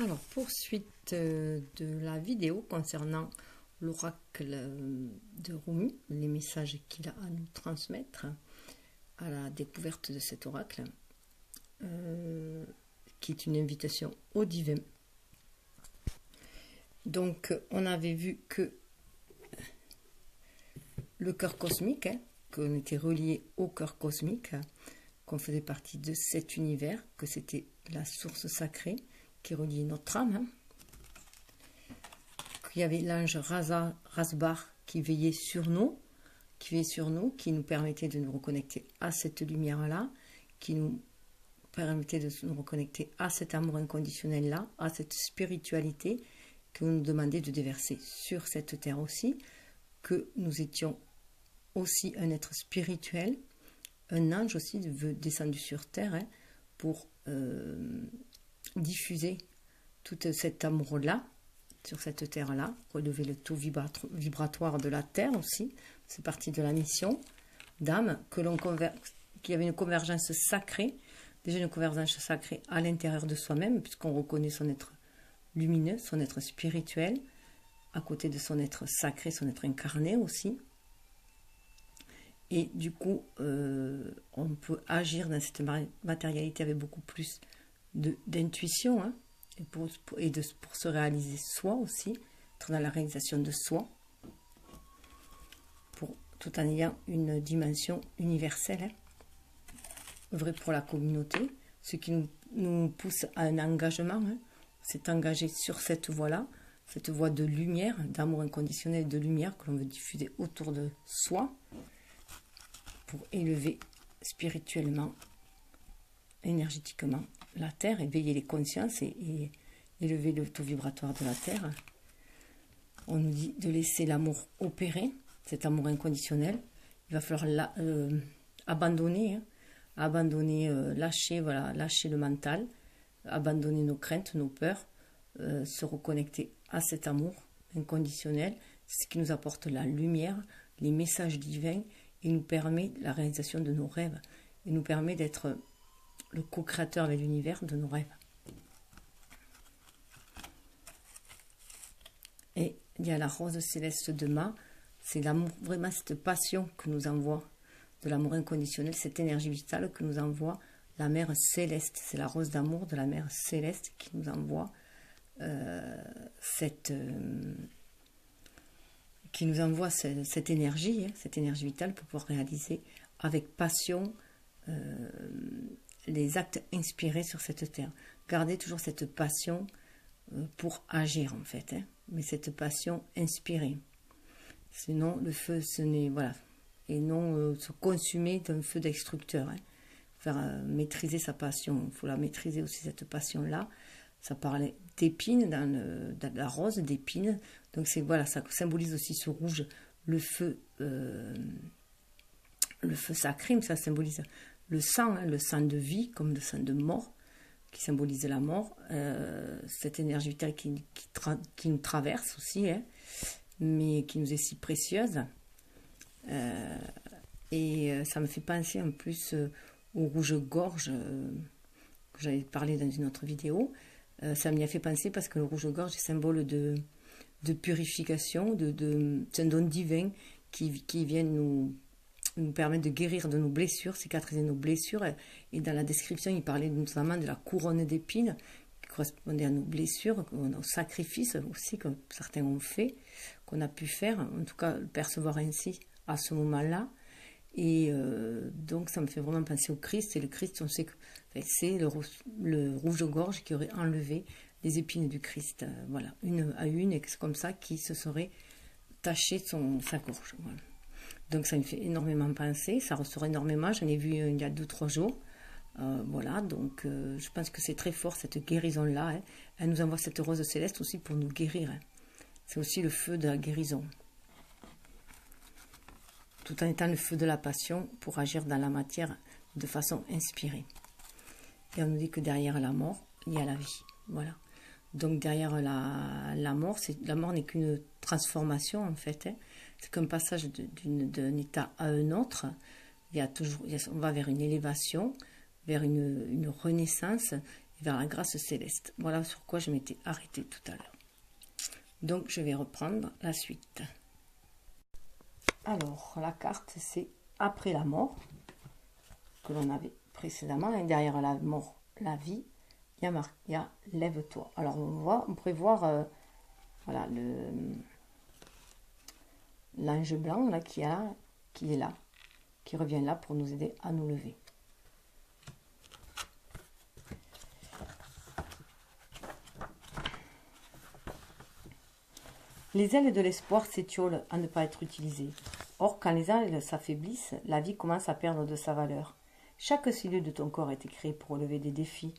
Alors, poursuite de la vidéo concernant l'oracle de Rumi, les messages qu'il a à nous transmettre à la découverte de cet oracle, qui est une invitation au divin. Donc, on avait vu que le cœur cosmique, qu'on était relié au cœur cosmique, qu'on faisait partie de cet univers, que c'était la source sacrée qui reliait notre âme, qu'il y avait l'ange Rasbar qui veillait sur nous, qui nous permettait de nous reconnecter à cette lumière-là, qui nous permettait de nous reconnecter à cet amour inconditionnel-là, à cette spiritualité que nous demandait de déverser sur cette terre aussi, que nous étions aussi un être spirituel, un ange aussi descendu sur terre pour diffuser tout cet amour-là sur cette terre-là, relever le taux vibratoire de la terre aussi. C'est partie de la mission d'âme, qu'il y avait une convergence sacrée, déjà une convergence sacrée à l'intérieur de soi-même, puisqu'on reconnaît son être lumineux, son être spirituel, à côté de son être sacré, son être incarné aussi. Et du coup, on peut agir dans cette matérialité avec beaucoup plus d'intuition, pour se réaliser soi aussi, être dans la réalisation de soi, tout en ayant une dimension universelle, œuvrer pour la communauté, ce qui nous pousse à un engagement, c'est engagé sur cette voie-là, cette voie de lumière, d'amour inconditionnel, de lumière que l'on veut diffuser autour de soi, pour élever spirituellement, énergétiquement la Terre, éveiller les consciences et élever le taux vibratoire de la Terre. On nous dit de laisser l'amour opérer, cet amour inconditionnel. Il va falloir abandonner, lâcher le mental, abandonner nos craintes, nos peurs, se reconnecter à cet amour inconditionnel, ce qui nous apporte la lumière, les messages divins, et nous permet la réalisation de nos rêves, et nous permet d'être le co-créateur avec l'univers de nos rêves. Et il y a la rose céleste de Ma, c'est l'amour, vraiment cette passion que nous envoie, de l'amour inconditionnel, cette énergie vitale que nous envoie la mère céleste. C'est la rose d'amour de la mère céleste qui nous envoie cette énergie, cette énergie vitale pour pouvoir réaliser avec passion les actes inspirés sur cette terre. Gardez toujours cette passion pour agir en fait, mais cette passion inspirée. Sinon le feu, ce n'est, voilà, et non se consumer d'un feu destructeur. Faire maîtriser sa passion, il faut la maîtriser aussi cette passion-là. Ça parlait d'épines dans la rose, d'épines. Donc c'est, voilà, ça symbolise aussi ce rouge, le feu sacré, mais ça symbolise le sang de vie comme le sang de mort, qui symbolise la mort, cette énergie vitale qui nous traverse aussi, mais qui nous est si précieuse. Et ça me fait penser en plus au rouge-gorge que j'avais parlé dans une autre vidéo. Ça m'y a fait penser parce que le rouge-gorge est symbole de purification, c'est un don divin qui vient nous permettre de guérir de nos blessures, cicatriser nos blessures. Et dans la description, il parlait notamment de la couronne d'épines qui correspondait à nos blessures, aux sacrifices aussi que certains ont fait, qu'on a pu faire, en tout cas le percevoir ainsi à ce moment-là. Et donc ça me fait vraiment penser au Christ. Et le Christ, on sait que c'est le rouge-gorge qui aurait enlevé les épines du Christ, voilà, une à une, et c'est comme ça qu'il se serait taché sa gorge. Voilà. Donc ça me fait énormément penser, ça ressort énormément. J'en ai vu il y a 2-3 jours. Voilà, donc je pense que c'est très fort cette guérison-là. Elle nous envoie cette rose céleste aussi pour nous guérir. C'est aussi le feu de la guérison, tout en étant le feu de la passion pour agir dans la matière de façon inspirée. Et on nous dit que derrière la mort, il y a la vie. Voilà. Donc derrière la mort, la mort n'est qu'une transformation en fait. C'est qu'un passage d'un état à un autre. On va vers une élévation, vers une renaissance, vers la grâce céleste. Voilà sur quoi je m'étais arrêtée tout à l'heure. Donc, je vais reprendre la suite. Alors, la carte, c'est après la mort, que l'on avait précédemment. Et derrière la mort, la vie, il y a lève-toi. Alors, on pourrait voir voilà, l'ange blanc là, qui est là, qui revient là pour nous aider à nous lever. Les ailes de l'espoir s'étiolent à ne pas être utilisées. Or, quand les ailes s'affaiblissent, la vie commence à perdre de sa valeur. Chaque cellule de ton corps a été créée pour relever des défis.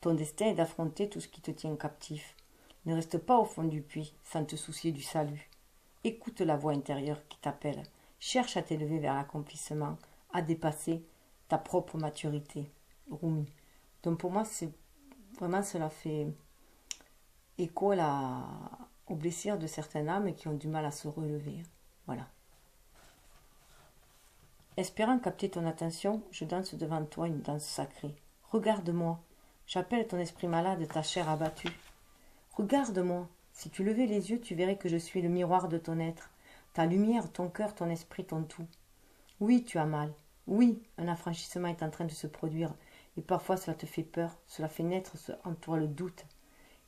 Ton destin est d'affronter tout ce qui te tient captif. Ne reste pas au fond du puits sans te soucier du salut. Écoute la voix intérieure qui t'appelle. Cherche à t'élever vers l'accomplissement, à dépasser ta propre maturité. Rumi. Donc pour moi, c'est vraiment cela fait écho aux blessures de certaines âmes qui ont du mal à se relever. Voilà. Espérant capter ton attention, je danse devant toi une danse sacrée. Regarde-moi. J'appelle ton esprit malade, ta chair abattue. Regarde-moi. Si tu levais les yeux, tu verrais que je suis le miroir de ton être, ta lumière, ton cœur, ton esprit, ton tout. Oui, tu as mal. Oui, un affranchissement est en train de se produire, et parfois cela te fait peur, cela fait naître en toi le doute.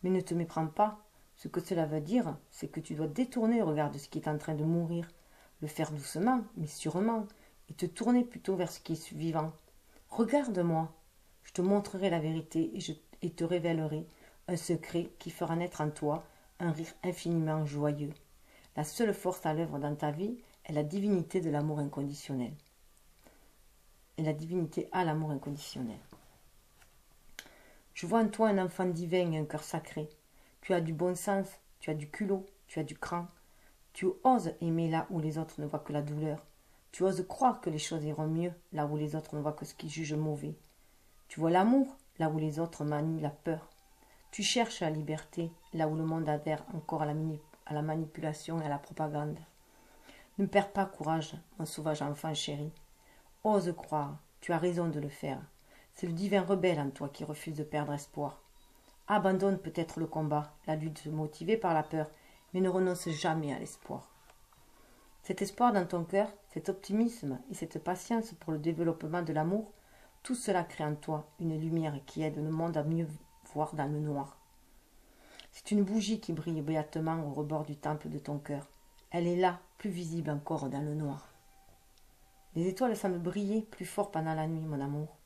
Mais ne te méprends pas. Ce que cela veut dire, c'est que tu dois détourner le regard de ce qui est en train de mourir, le faire doucement, mais sûrement, et te tourner plutôt vers ce qui est vivant. Regarde-moi. Je te montrerai la vérité et te révélerai un secret qui fera naître en toi un rire infiniment joyeux. La seule force à l'œuvre dans ta vie est la divinité de l'amour inconditionnel. Et la divinité a l'amour inconditionnel. Je vois en toi un enfant divin et un cœur sacré. Tu as du bon sens, tu as du culot, tu as du cran. Tu oses aimer là où les autres ne voient que la douleur. Tu oses croire que les choses iront mieux là où les autres ne voient que ce qu'ils jugent mauvais. Tu vois l'amour là où les autres manient la peur. Tu cherches la liberté là où le monde adhère encore à la manipulation et à la propagande. Ne perds pas courage, mon sauvage enfant chéri. Ose croire, tu as raison de le faire. C'est le divin rebelle en toi qui refuse de perdre espoir. Abandonne peut-être le combat, la lutte motivée par la peur, mais ne renonce jamais à l'espoir. Cet espoir dans ton cœur, cet optimisme et cette patience pour le développement de l'amour, tout cela crée en toi une lumière qui aide le monde à mieux voir dans le noir. C'est une bougie qui brille béatement au rebord du temple de ton cœur. Elle est là, plus visible encore dans le noir. Les étoiles semblent briller plus fort pendant la nuit, mon amour.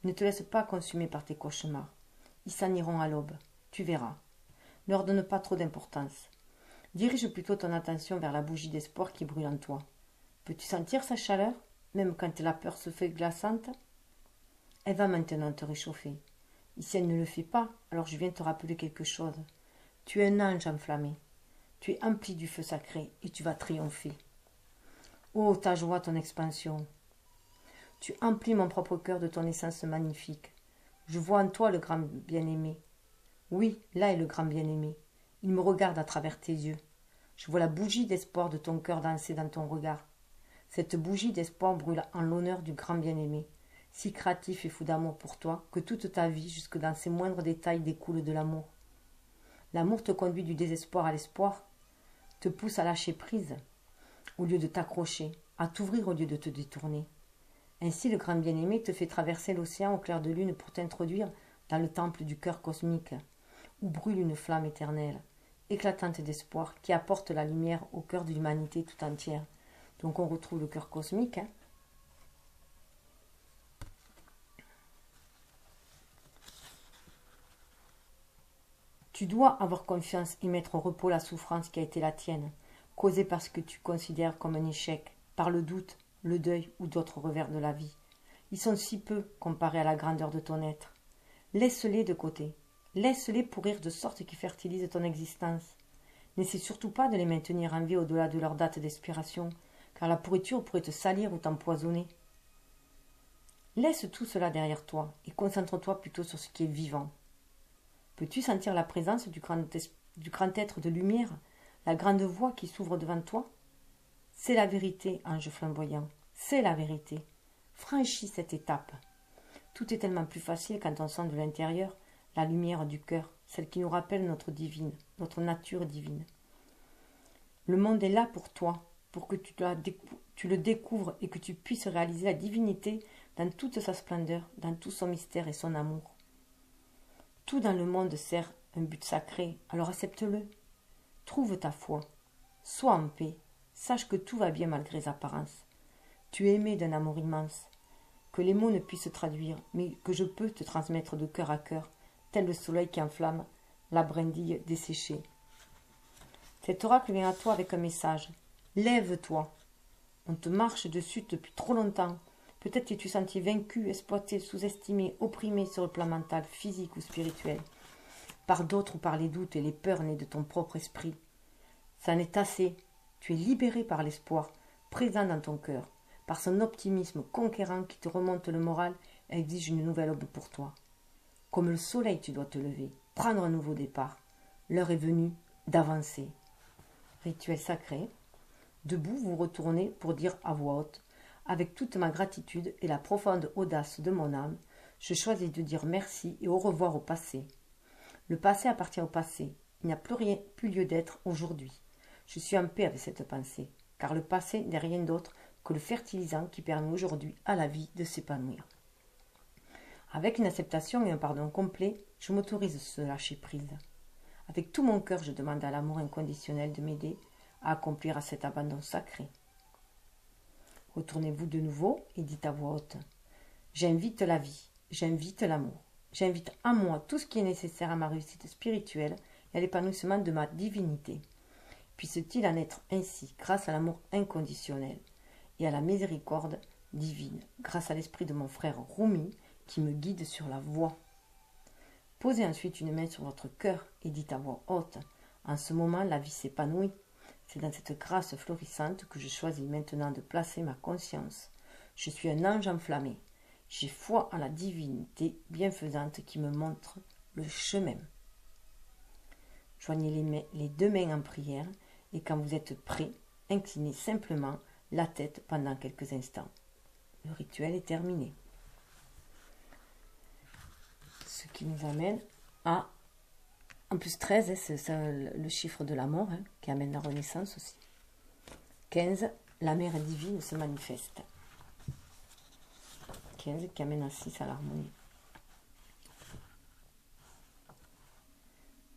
Ne te laisse pas consumer par tes cauchemars. Ils s'en iront à l'aube. Tu verras. Ne leur donne pas trop d'importance. Dirige plutôt ton attention vers la bougie d'espoir qui brûle en toi. Peux-tu sentir sa chaleur, même quand la peur se fait glaçante? Elle va maintenant te réchauffer. Et si elle ne le fait pas, alors je viens te rappeler quelque chose. Tu es un ange enflammé. Tu es empli du feu sacré et tu vas triompher. Oh, ta joie, ton expansion. Tu emplis mon propre cœur de ton essence magnifique. Je vois en toi le grand bien-aimé. Oui, là est le grand bien-aimé. Il me regarde à travers tes yeux. Je vois la bougie d'espoir de ton cœur danser dans ton regard. Cette bougie d'espoir brûle en l'honneur du grand bien-aimé, si créatif et fou d'amour pour toi, que toute ta vie, jusque dans ses moindres détails, découle de l'amour. L'amour te conduit du désespoir à l'espoir, te pousse à lâcher prise, au lieu de t'accrocher, à t'ouvrir au lieu de te détourner. Ainsi, le grand bien-aimé te fait traverser l'océan au clair de lune pour t'introduire dans le temple du cœur cosmique, où brûle une flamme éternelle, éclatante d'espoir, qui apporte la lumière au cœur de l'humanité tout entière. Donc on retrouve le cœur cosmique. Tu dois avoir confiance et mettre au repos la souffrance qui a été la tienne, causée par ce que tu considères comme un échec, par le doute, le deuil ou d'autres revers de la vie. Ils sont si peu comparés à la grandeur de ton être. Laisse-les de côté. Laisse-les pourrir de sorte qu'ils fertilisent ton existence. N'essaie surtout pas de les maintenir en vie au-delà de leur date d'expiration, car la pourriture pourrait te salir ou t'empoisonner. Laisse tout cela derrière toi et concentre-toi plutôt sur ce qui est vivant. Peux-tu sentir la présence du grand être de lumière, la grande voix qui s'ouvre devant toi? C'est la vérité, ange flamboyant, c'est la vérité. Franchis cette étape. Tout est tellement plus facile quand on sent de l'intérieur la lumière du cœur, celle qui nous rappelle notre divine, notre nature divine. Le monde est là pour toi, pour que tu le découvres et que tu puisses réaliser la divinité dans toute sa splendeur, dans tout son mystère et son amour. Tout dans le monde sert un but sacré, alors accepte-le. Trouve ta foi, sois en paix, sache que tout va bien malgré les apparences. Tu es aimé d'un amour immense, que les mots ne puissent traduire, mais que je peux te transmettre de cœur à cœur, tel le soleil qui enflamme la brindille desséchée. Cet oracle vient à toi avec un message. Lève-toi. On te marche dessus depuis trop longtemps. Peut-être t'es-tu senti vaincu, exploité, sous-estimé, opprimé sur le plan mental, physique ou spirituel, par d'autres ou par les doutes et les peurs nées de ton propre esprit. Ça en est assez. Tu es libéré par l'espoir, présent dans ton cœur, par son optimisme conquérant qui te remonte le moral et exige une nouvelle aube pour toi. Comme le soleil, tu dois te lever, prendre un nouveau départ. L'heure est venue d'avancer. Rituel sacré. Debout, vous retournez pour dire à voix haute, avec toute ma gratitude et la profonde audace de mon âme, je choisis de dire merci et au revoir au passé. Le passé appartient au passé. Il n'y a plus lieu d'être aujourd'hui. Je suis en paix avec cette pensée, car le passé n'est rien d'autre que le fertilisant qui permet aujourd'hui à la vie de s'épanouir. Avec une acceptation et un pardon complet, je m'autorise ce lâcher prise. Avec tout mon cœur, je demande à l'amour inconditionnel de m'aider à accomplir cet abandon sacré. Retournez-vous de nouveau et dites à voix haute. J'invite la vie, j'invite l'amour, j'invite à moi tout ce qui est nécessaire à ma réussite spirituelle et à l'épanouissement de ma divinité. Puisse-t-il en être ainsi grâce à l'amour inconditionnel et à la miséricorde divine, grâce à l'esprit de mon frère Rumi qui me guide sur la voie. Posez ensuite une main sur votre cœur et dites à voix haute. En ce moment, la vie s'épanouit. C'est dans cette grâce florissante que je choisis maintenant de placer ma conscience. Je suis un ange enflammé. J'ai foi en la divinité bienfaisante qui me montre le chemin. Joignez les deux mains en prière et quand vous êtes prêt, inclinez simplement la tête pendant quelques instants. Le rituel est terminé. Ce qui nous amène à, en plus 13, c'est ça, le chiffre de la mort, qui amène la renaissance aussi. 15, la mère divine se manifeste. 15 qui amène à 6 à l'harmonie.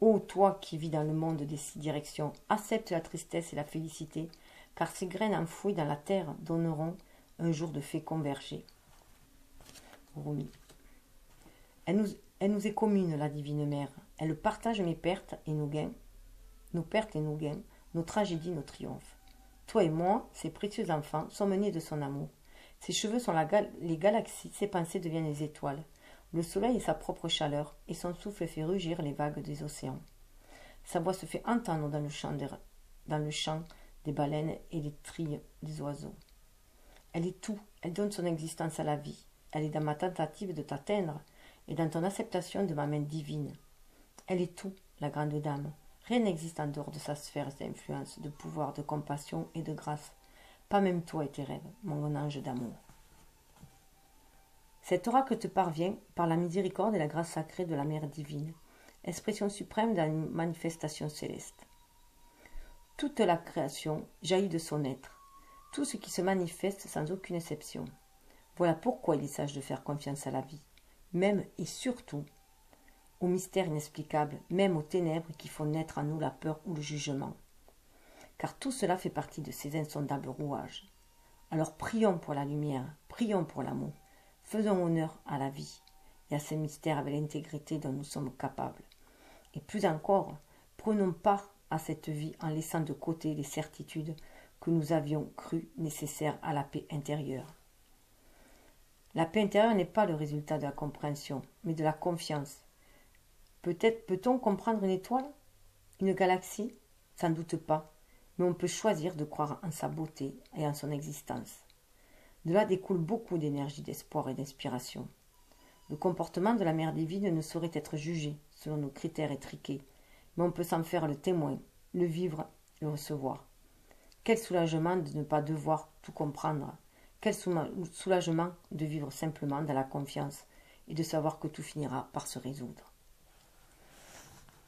Ô toi qui vis dans le monde des 6 directions, accepte la tristesse et la félicité, car ces graines enfouies dans la terre donneront un jour de fécond verger. Rumi. Elle nous est commune, la divine mère. Elle partage mes pertes et nos gains, nos pertes et nos gains, nos tragédies, nos triomphes. Toi et moi, ces précieux enfants, sommes nés de son amour. Ses cheveux sont les galaxies, ses pensées deviennent les étoiles. Le soleil est sa propre chaleur, et son souffle fait rugir les vagues des océans. Sa voix se fait entendre dans le chant des baleines et les trilles des oiseaux. Elle est tout, elle donne son existence à la vie. Elle est dans ma tentative de t'atteindre, et dans ton acceptation de ma main divine. Elle est tout, la grande dame. Rien n'existe en dehors de sa sphère d'influence, de pouvoir, de compassion et de grâce. Pas même toi et tes rêves, mon ange d'amour. Cet oracle te parvient par la miséricorde et la grâce sacrée de la Mère divine, expression suprême de la manifestation céleste. Toute la création jaillit de son être, tout ce qui se manifeste sans aucune exception. Voilà pourquoi il est sage de faire confiance à la vie, même et surtout au mystère inexplicable, même aux ténèbres qui font naître en nous la peur ou le jugement. Car tout cela fait partie de ces insondables rouages. Alors prions pour la lumière, prions pour l'amour, faisons honneur à la vie et à ces mystères avec l'intégrité dont nous sommes capables. Et plus encore, prenons part à cette vie en laissant de côté les certitudes que nous avions crues nécessaires à la paix intérieure. La paix intérieure n'est pas le résultat de la compréhension, mais de la confiance. Peut-on comprendre une étoile? Une galaxie? Sans doute pas, mais on peut choisir de croire en sa beauté et en son existence. De là découle beaucoup d'énergie, d'espoir et d'inspiration. Le comportement de la Mère divine ne saurait être jugé selon nos critères étriqués, mais on peut s'en faire le témoin, le vivre, le recevoir. Quel soulagement de ne pas devoir tout comprendre. Quel soulagement de vivre simplement dans la confiance et de savoir que tout finira par se résoudre.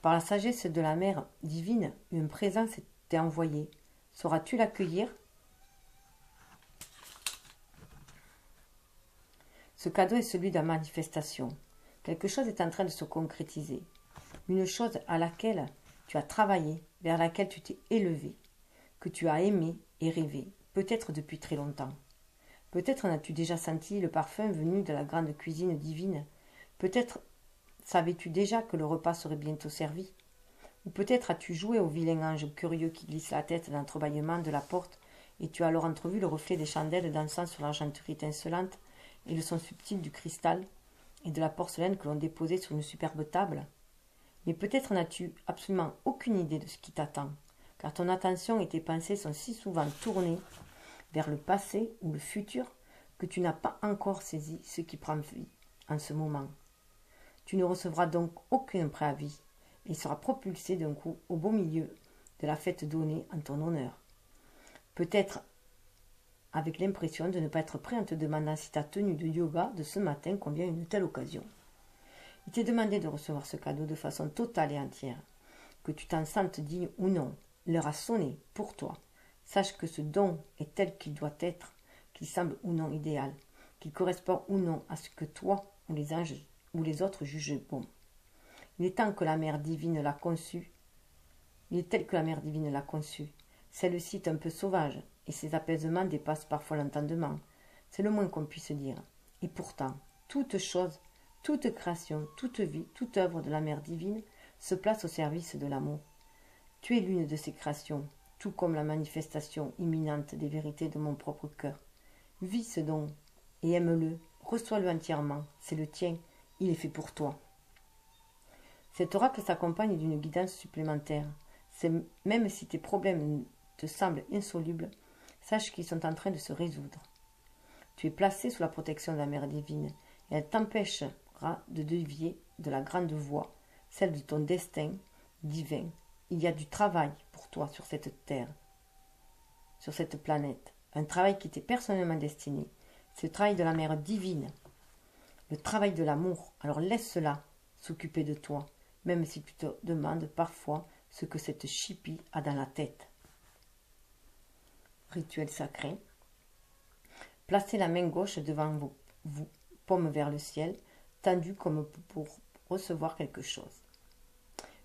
Par la sagesse de la mère divine, un présent t'est envoyé. Sauras-tu l'accueillir? Ce cadeau est celui de la manifestation. Quelque chose est en train de se concrétiser. Une chose à laquelle tu as travaillé, vers laquelle tu t'es élevé, que tu as aimé et rêvé, peut-être depuis très longtemps. Peut-être n'as-tu déjà senti le parfum venu de la grande cuisine divine. Peut-être savais-tu déjà que le repas serait bientôt servi. Ou peut-être as-tu joué au vilain ange curieux qui glisse la tête dans l'entrebâillement de la porte, et tu as alors entrevu le reflet des chandelles dansant sur l'argenterie étincelante et le son subtil du cristal et de la porcelaine que l'on déposait sur une superbe table. Mais peut-être n'as-tu absolument aucune idée de ce qui t'attend, car ton attention et tes pensées sont si souvent tournées vers le passé ou le futur que tu n'as pas encore saisi ce qui prend vie en ce moment. Tu ne recevras donc aucun préavis et seras propulsé d'un coup au beau milieu de la fête donnée en ton honneur. Peut-être avec l'impression de ne pas être prêt en te demandant si ta tenue de yoga de ce matin convient à une telle occasion. Il t'est demandé de recevoir ce cadeau de façon totale et entière. Que tu t'en sentes digne ou non, l'heure a sonné pour toi. Sache que ce don est tel qu'il doit être, qu'il semble ou non idéal, qu'il correspond ou non à ce que toi ou les anges ou les autres jugent bon. Il est temps que la mère divine l'a conçu. Il est tel que la mère divine l'a conçu. Celle-ci est un peu sauvage, et ses apaisements dépassent parfois l'entendement. C'est le moins qu'on puisse dire. Et pourtant, toute chose, toute création, toute vie, toute œuvre de la mère divine se place au service de l'amour. Tu es l'une de ces créations, tout comme la manifestation imminente des vérités de mon propre cœur. Vis ce don et aime-le, reçois-le entièrement, c'est le tien, il est fait pour toi. Cet oracle s'accompagne d'une guidance supplémentaire. Même si tes problèmes te semblent insolubles, sache qu'ils sont en train de se résoudre. Tu es placé sous la protection de la mère divine, et elle t'empêchera de dévier de la grande voie, celle de ton destin divin. Il y a du travail pour toi sur cette terre, sur cette planète, un travail qui t'est personnellement destiné. C'est le travail de la mère divine, le travail de l'amour. Alors laisse-la s'occuper de toi, même si tu te demandes parfois ce que cette chipie a dans la tête. Rituel sacré. Placez la main gauche devant vous, paume vers le ciel, tendue comme pour recevoir quelque chose.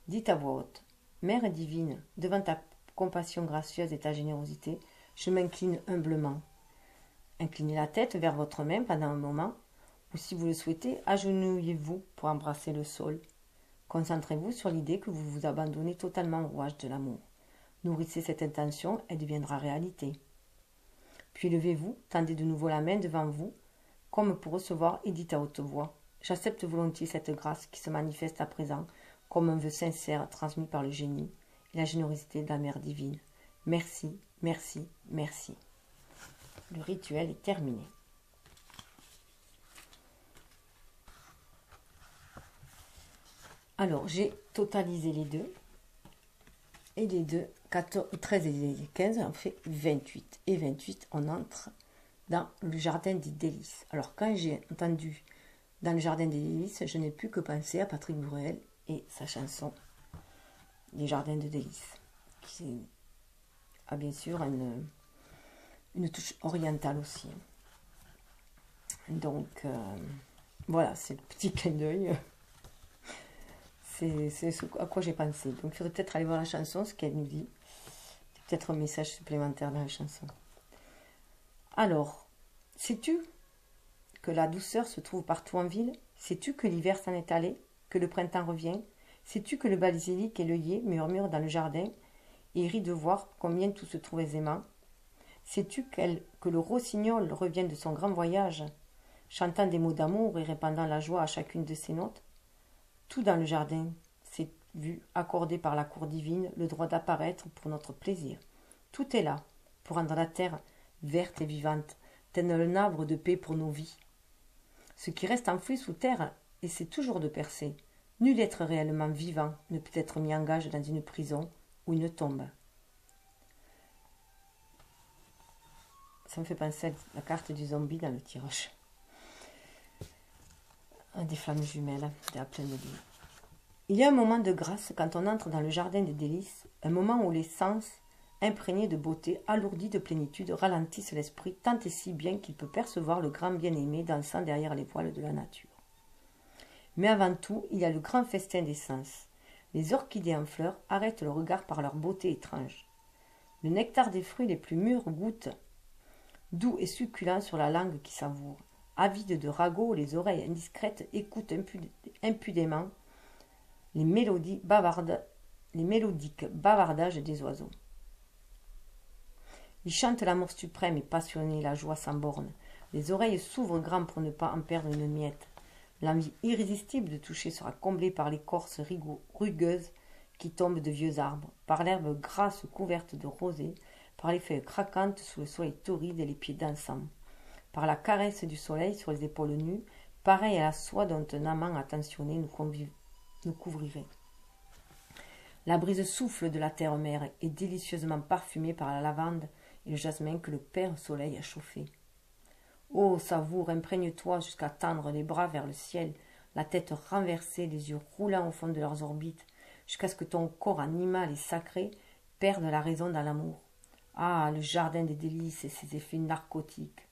Dites à voix haute: Mère divine, devant ta compassion gracieuse et ta générosité, je m'incline humblement. Inclinez la tête vers votre main pendant un moment, ou si vous le souhaitez, agenouillez-vous pour embrasser le sol. Concentrez-vous sur l'idée que vous vous abandonnez totalement au rouage de l'amour. Nourrissez cette intention, elle deviendra réalité. Puis levez-vous, tendez de nouveau la main devant vous, comme pour recevoir, et dites à haute voix: J'accepte volontiers cette grâce qui se manifeste à présent comme un vœu sincère transmis par le génie et la générosité de la Mère divine. Merci, merci, merci. Le rituel est terminé. Alors, j'ai totalisé les deux. Et les deux, 14, 13 et 15, on fait 28. Et 28, on entre dans le jardin des délices. Alors, quand j'ai entendu dans le jardin des délices, je n'ai plus que penser à Patrick Bruel et sa chanson Les jardins de délices, qui a bien sûr une touche orientale aussi. Donc, voilà, c'est le petit clin d'œil. C'est ce à quoi j'ai pensé. Donc, il faudrait peut-être aller voir la chanson, ce qu'elle nous dit. Peut-être un message supplémentaire dans la chanson. Alors, sais-tu que la douceur se trouve partout en ville? Sais-tu que l'hiver s'en est allé? Que le printemps revient? Sais-tu que le basilic et l'œillet murmurent dans le jardin et rient de voir combien tout se trouve aisément? Sais-tu que le rossignol revient de son grand voyage, chantant des mots d'amour et répandant la joie à chacune de ses notes? Tout dans le jardin s'est vu accordé par la cour divine le droit d'apparaître pour notre plaisir. Tout est là pour rendre la terre verte et vivante, tel un arbre de paix pour nos vies. Ce qui reste enfoui sous terre essaie toujours de percer. Nul être réellement vivant ne peut être mis en gage dans une prison ou une tombe. Ça me fait penser à la carte du zombie dans le tirage. Des flammes jumelles, de la pleine lune. Il y a un moment de grâce quand on entre dans le jardin des délices, un moment où les sens, imprégnés de beauté, alourdis de plénitude, ralentissent l'esprit tant et si bien qu'il peut percevoir le grand bien-aimé dansant derrière les voiles de la nature. Mais avant tout, il y a le grand festin des sens. Les orchidées en fleurs arrêtent le regard par leur beauté étrange. Le nectar des fruits les plus mûrs goûte, doux et succulent sur la langue qui savoure. Avide de ragots, les oreilles indiscrètes écoutent impudemment les mélodiques bavardages des oiseaux. Ils chantent l'amour suprême et passionné, la joie sans borne. Les oreilles s'ouvrent grand pour ne pas en perdre une miette. L'envie irrésistible de toucher sera comblée par l'écorce rugueuse qui tombe de vieux arbres, par l'herbe grasse couverte de rosée, par les feuilles craquantes sous le soleil torride et les pieds dansants, par la caresse du soleil sur les épaules nues, pareille à la soie dont un amant attentionné nous couvrirait. La brise souffle de la terre-mère et délicieusement parfumée par la lavande et le jasmin que le père soleil a chauffé. Ô savoure, imprègne-toi jusqu'à tendre les bras vers le ciel, la tête renversée, les yeux roulants au fond de leurs orbites, jusqu'à ce que ton corps animal et sacré perde la raison dans l'amour. Ah, le jardin des délices et ses effets narcotiques.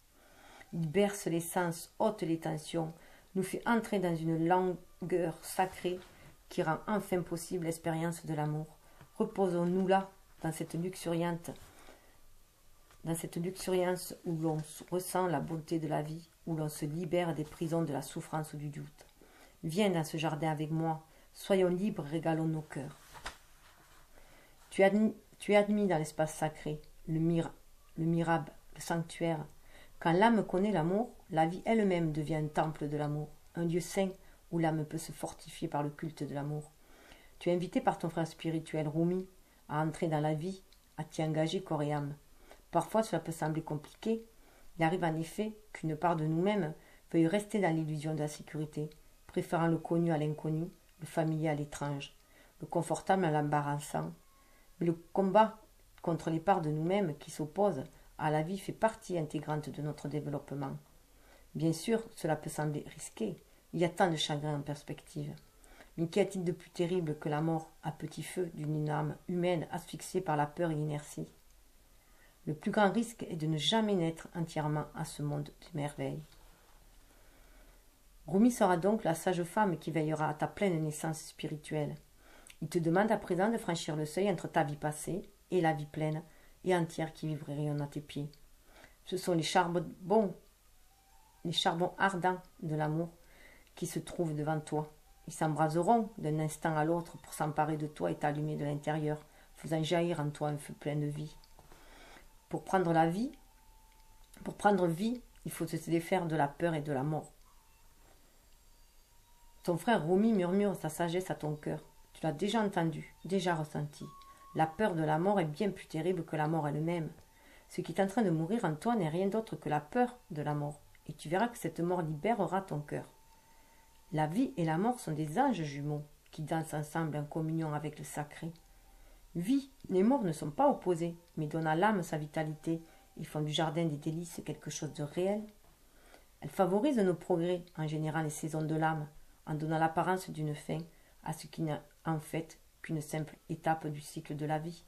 Il berce les sens, ôte les tensions, nous fait entrer dans une langueur sacrée qui rend enfin possible l'expérience de l'amour. Reposons-nous là, dans cette luxuriance où l'on ressent la bonté de la vie, où l'on se libère des prisons de la souffrance ou du doute. Viens dans ce jardin avec moi, soyons libres, régalons nos cœurs. Tu es admis dans l'espace sacré, le mirable, le sanctuaire. Quand l'âme connaît l'amour, la vie elle-même devient un temple de l'amour, un lieu saint où l'âme peut se fortifier par le culte de l'amour. Tu es invité par ton frère spirituel Rumi à entrer dans la vie, à t'y engager corps et âme. Parfois cela peut sembler compliqué. Il arrive en effet qu'une part de nous-mêmes veuille rester dans l'illusion de la sécurité, préférant le connu à l'inconnu, le familier à l'étrange, le confortable à l'embarrassant. Mais le combat contre les parts de nous-mêmes qui s'opposent à la vie fait partie intégrante de notre développement. Bien sûr, cela peut sembler risqué. Il y a tant de chagrins en perspective. Mais qu'y a-t-il de plus terrible que la mort à petit feu d'une âme humaine asphyxiée par la peur et l'inertie? Le plus grand risque est de ne jamais naître entièrement à ce monde de merveilles. Rumi sera donc la sage femme qui veillera à ta pleine naissance spirituelle. Il te demande à présent de franchir le seuil entre ta vie passée et la vie pleine et entière qui vivrait rayonne à tes pieds. Ce sont les charbons ardents de l'amour qui se trouvent devant toi. Ils s'embraseront d'un instant à l'autre pour s'emparer de toi et t'allumer de l'intérieur, faisant jaillir en toi un feu plein de vie. Pour prendre vie, il faut se défaire de la peur et de la mort. Ton frère Rumi murmure sa sagesse à ton cœur. Tu l'as déjà entendu, déjà ressenti. La peur de la mort est bien plus terrible que la mort elle-même. Ce qui est en train de mourir en toi n'est rien d'autre que la peur de la mort. Et tu verras que cette mort libérera ton cœur. La vie et la mort sont des anges jumeaux qui dansent ensemble en communion avec le sacré. Vie et mort ne sont pas opposés, mais donnent à l'âme sa vitalité et font du jardin des délices quelque chose de réel. Elles favorisent nos progrès en générant les saisons de l'âme, en donnant l'apparence d'une fin à ce qui n'est en fait qu'une simple étape du cycle de la vie.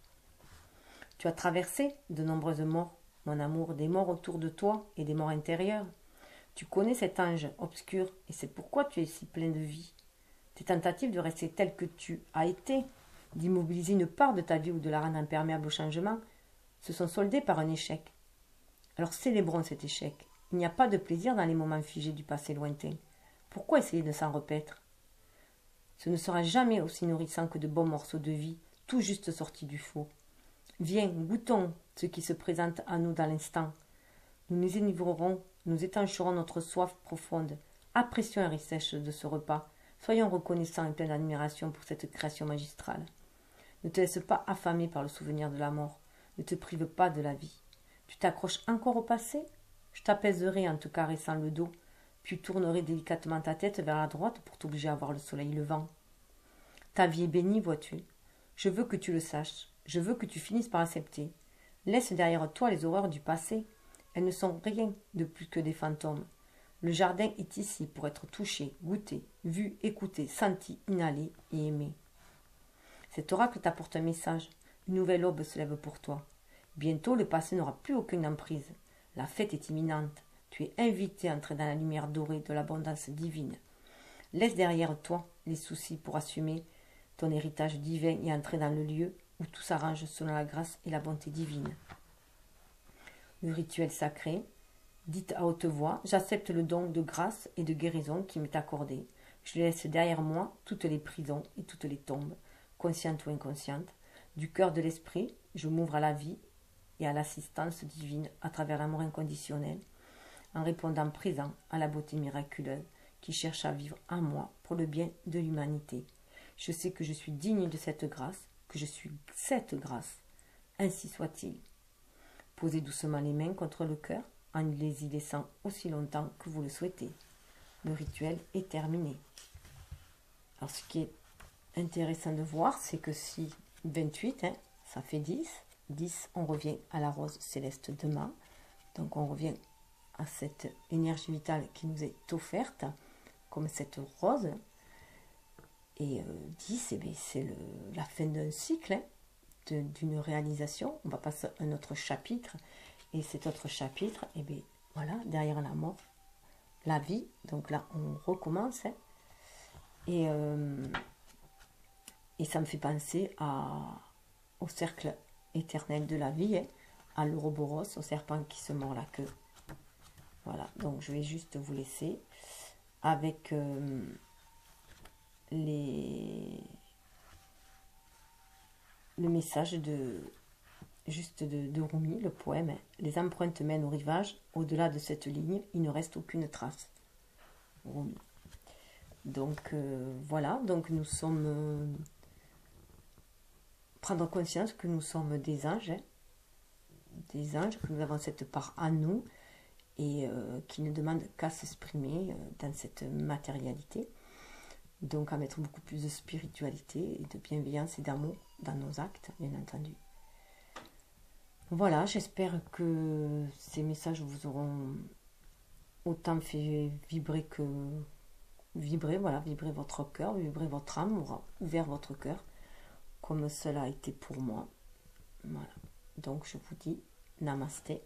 Tu as traversé de nombreuses morts, mon amour, des morts autour de toi et des morts intérieures. Tu connais cet ange obscur et c'est pourquoi tu es si plein de vie. Tes tentatives de rester tel que tu as été, d'immobiliser une part de ta vie ou de la rendre imperméable au changement, se sont soldées par un échec. Alors célébrons cet échec. Il n'y a pas de plaisir dans les moments figés du passé lointain. Pourquoi essayer de s'en repaître? Ce ne sera jamais aussi nourrissant que de bons morceaux de vie, tout juste sortis du four. Viens, goûtons ce qui se présente à nous dans l'instant. Nous nous enivrerons, nous étancherons notre soif profonde. Apprécions la richesse de ce repas. Soyons reconnaissants et pleins d'admiration pour cette création magistrale. Ne te laisse pas affamer par le souvenir de la mort. Ne te prive pas de la vie. Tu t'accroches encore au passé? Je t'apaiserai en te caressant le dos, puis tournerai délicatement ta tête vers la droite pour t'obliger à voir le soleil levant. Ta vie est bénie, vois-tu. Je veux que tu le saches. Je veux que tu finisses par accepter. Laisse derrière toi les horreurs du passé. Elles ne sont rien de plus que des fantômes. Le jardin est ici pour être touché, goûté, vu, écouté, senti, inhalé et aimé. Cet oracle t'apporte un message. Une nouvelle aube se lève pour toi. Bientôt, le passé n'aura plus aucune emprise. La fête est imminente. Tu es invité à entrer dans la lumière dorée de l'abondance divine. Laisse derrière toi les soucis pour assumer ton héritage divin et entrer dans le lieu où tout s'arrange selon la grâce et la bonté divine. Le rituel sacré. Dites à haute voix, j'accepte le don de grâce et de guérison qui m'est accordé. Je laisse derrière moi toutes les prisons et toutes les tombes, conscientes ou inconscientes. Du cœur de l'esprit, je m'ouvre à la vie et à l'assistance divine à travers l'amour inconditionnel, en répondant présent à la beauté miraculeuse qui cherche à vivre en moi pour le bien de l'humanité. Je sais que je suis digne de cette grâce, que je suis cette grâce. Ainsi soit-il. Posez doucement les mains contre le cœur, en les y laissant aussi longtemps que vous le souhaitez. Le rituel est terminé. Alors ce qui est intéressant de voir, c'est que si 28, ça fait 10, 10, on revient à la rose céleste demain. Donc on revient à cette énergie vitale qui nous est offerte, comme cette rose. Et 10, c'est la fin d'un cycle, d'une réalisation. On va passer à un autre chapitre. Et cet autre chapitre, et bien voilà, derrière la mort, la vie. Donc là, on recommence. Et ça me fait penser au cercle éternel de la vie, à l'Ouroboros, au serpent qui se mord la queue. Voilà, donc je vais juste vous laisser avec le message de Rumi, le poème. Les empreintes mènent au rivage. Au-delà de cette ligne, il ne reste aucune trace. Rumi. Donc voilà, donc nous sommes... prendre conscience que nous sommes des anges, que nous avons cette part en nous et qui ne demande qu'à s'exprimer dans cette matérialité. Donc à mettre beaucoup plus de spiritualité et de bienveillance et d'amour dans nos actes, bien entendu. Voilà, j'espère que ces messages vous auront autant fait vibrer que vibrer votre cœur, vibrer votre âme, aura ouvert votre cœur, comme cela a été pour moi. Voilà. Donc je vous dis namasté.